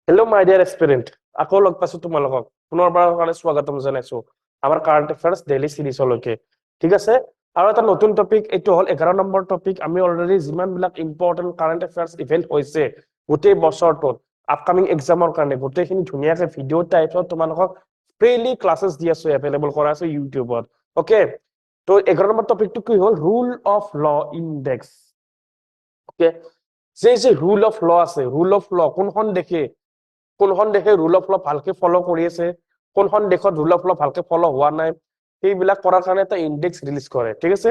hello' মাই dear এস্পিৰেণ্ট আকৌ লগ পাইছো তোমালোকক পুনৰবাৰৰ কাৰণে স্বাগতম জনাইছো আমাৰ কাৰেণ্ট এফেয়াৰ্ছ ডেইলি চিৰিজলৈকে ঠিক আছে আৰু এটা নতুন টপিক এইটো হ'ল 11 নম্বৰ টপিক আমি অলৰেডি যিমানবিলাক ইম্পৰ্টেণ্ট কাৰেণ্ট এফেয়াৰ্ছ ইভেন্ট হৈছে গোটেই বছৰটোত আপকামিং এক্সামৰ কাৰণে গোটেইখিনি ধুনীয়াকে ভিডিঅ' টাইপত তোমালোকক ফ্ৰীলি ক্লাছেছ দি আছো এভেইলেবল কৰা আছে ইউটিউবত অকে তো 11 নম্বৰ টপিকটো কি হ'ল rule of law index okay যে ৰুল অফ ল আছে ৰুল অফ ল কোনখন দেশে ৰুল অফ ল ভালকে ফলো কৰি আছে কোনখন দেশত ৰুল অফ ল ভালকে ফলো হোৱা নাই সেইবিলাক কৰাৰ কাৰণে এটা ইনডেক্স ৰিলিজ কৰে ঠিক আছে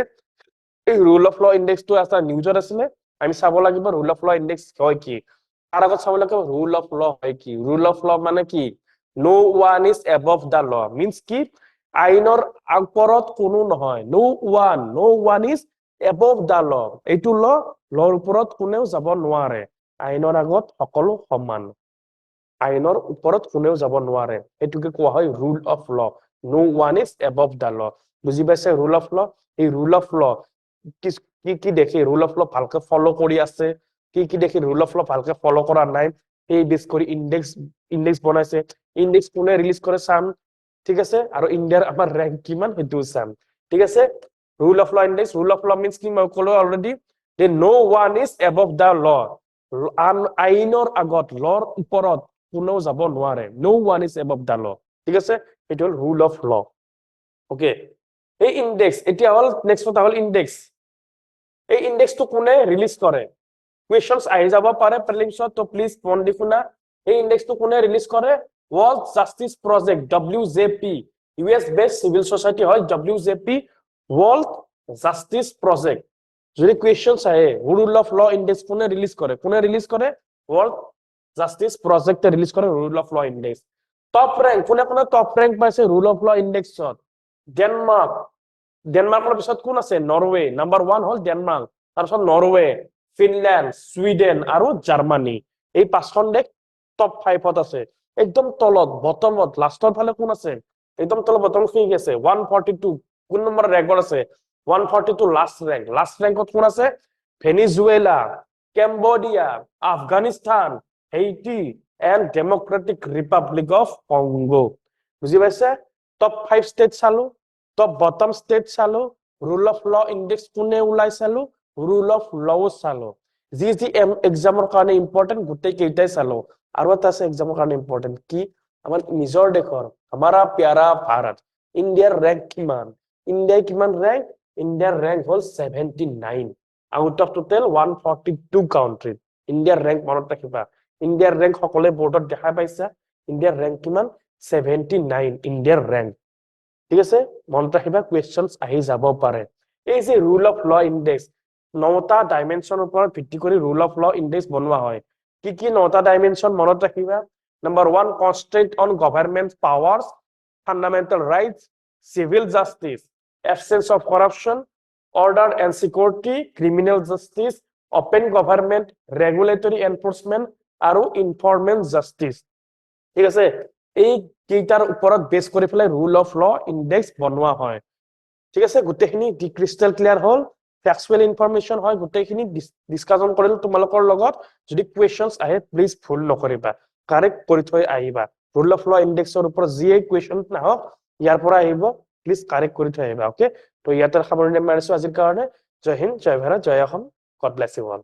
এই ৰুল অফ ল ইনডেক্সটো এটা নিউজত আছিলে আমি চাব লাগিব ৰুল অফ ল ইনডেক্স হয় কি তাৰ আগত চাব লাগিব ৰুল অফ ল হয় কি ৰুল অফ ল মানে কি নো ওৱান ইজ এবভ দা ল মিন্স কি আইনৰ ওপৰত কোনো নহয় নো ওৱান ইজ এবভ দা ল এইটো লৰ ওপৰত কোনেও যাব নোৱাৰে আইনৰ আগত সকলো সমান আইনৰ ওপৰত কোনেও যাব নোৱাৰে এইটোকে কোৱা হয় rule of law no one is above the law বুজি পাইছে ৰুল অফ ল এই ৰুল অফ ল কি দেখি ৰুল অফ ল ভালকে ফলো কৰি আছে কি দেখি ৰুল অফ ল ভালকে ফলো কৰা নাই সেই বেছ কৰি ইনডেক্স বনাইছে ইনডেক্স কোনে ৰিলিজ কৰে চাম ঠিক আছে আৰু ইণ্ডিয়াৰ আমাৰ ৰেংক কিমান সেইটো চাম ঠিক আছে rule of law index rule of ল মিন্স কি মই ক'লো অলৰেডি যে নো ওৱান ইজ এবভ দা ল আইনৰ আগত লৰ ওপৰত কোনেও যাব নোৱাৰে নো ওৱান ইজ এবভ দা ল ঠিক আছে এইটো হ'ল ৰুল অফ ল ওকে এই ইনডেক্স এতিয়া হ'ল নেক্সট কথা হ'ল ইনডেক্স এই ইনডেক্সটো কোনে ৰিলিজ কৰে কুৱেশ্যনছ আহি যাব পাৰে প্ৰিলিমছত তো প্লিজ মন দি শুনা এই ইনডেক্সটো কোনে ৰিলিজ কৰে world justice project WJP US based civil society হয় WJP ৱৰ্ল্ড জাষ্টিচ প্ৰজেক্ট যদি কুৱেশ্যনছ আহে ৰুল অফ ল ইনডেক্স কোনে ৰিলিজ কৰে ৱৰ্ল্ড জাষ্টিচ প্ৰজেক্টে ৰিলিজ কৰে rule of law index top rank কোনে টপ ৰেংক পাইছে ৰুল অফ ল ইনডেক্সত ডেনমাৰ্কৰ পিছত কোন আছে নৰৱে নাম্বাৰ 1 হ'ল ডেনমাৰ্ক তাৰপিছত নৰৱে ফিনলেণ্ড ছুইডেন আৰু জাৰ্মানী এই পাঁচখন দেশ টপ 5ত আছে একদম তলত বটমত লাষ্টৰ ফালে কোন আছে একদম তলত বটম কি আছে 142 কোন নম্বৰ ৰেংকত আছে 142 লাষ্ট ৰেংকত কোন আছে Venezuela Cambodia Afghanistan Haiti and Democratic Republic of Congo বুজি পাইছে টপ 5 ষ্টেট চালো টপ বটম ষ্টেট চালো ৰুল অফ ল ইনডেক্স কোনে ওলাই চালো ৰুল অফ ল চালো যি এক্সামৰ কাৰণে ইম্পৰ্টেণ্ট গোটেই কেইটাই চালো আৰু এটা আছে এক্সামৰ কাৰণে ইম্পৰ্টেণ্ট কি আমাৰ নিজৰ দেশৰ আমাৰা প্যাৰা ভাৰত ইণ্ডিয়াৰ ৰেংক কিমান ইণ্ডিয়াৰ ৰেংক হ'ল 79 আউট অফ টোটেল 142 কাউন্ট্ৰী ইণ্ডিয়াৰ ৰেংক মনত ৰাখিবা ইণ্ডিয়াৰ ৰেংক সকলোৱে বৰ্ডত দেখা পাইছা ইণ্ডিয়াৰ ৰেংক কিমান 79 ইণ্ডিয়াৰ ৰেংক ঠিক আছে মনত ৰাখিবা কুৱেশ্যনছ আহি যাব পাৰে এই যে ৰুল অফ ল ইনডেক্স 9টা ডাইমেনশ্যনৰ ওপৰত ভিত্তি কৰি ৰুল অফ ল ইনডেক্স বনোৱা হয় কি 9টা ডাইমেনশ্যন মনত ৰাখিবা number 1 constraint on government powers fundamental rights civil justice absence of corruption order and security criminal justice open government regulatory enforcement আৰু ইনফৰমেল জাস্টিস ঠিক আছে এই কেইটাৰ ওপৰত বেছ কৰি পেলাই ৰুল অফ ল ইনডেক্স বনোৱা হয় ঠিক আছে গোটেইখিনি ক্ৰিস্টেল ক্লিয়াৰ হ'ল ফ্যাক্চুৱেল ইনফৰমেশন হয় গোটেইখিনি ডিসকাশন কৰিলো তোমালোকৰ লগত যদি কুৱেশ্যনছ আহে প্লিজ ভুল নকৰিবা কাৰেক্ট কৰি থৈ আহিবা ৰুল অফ ল ইনডেক্সৰ ওপৰত যি কুৱেশ্যন নাহক ইয়াৰ পৰা আহিব প্লিজ কাৰেক্ট কৰি থৈ আহিবা ওকে তো ইয়াতে সামৰণি মাৰিছো আজিৰ কাৰণে জয় হিন্দ জয় ভাৰত জয় Asom God bless you all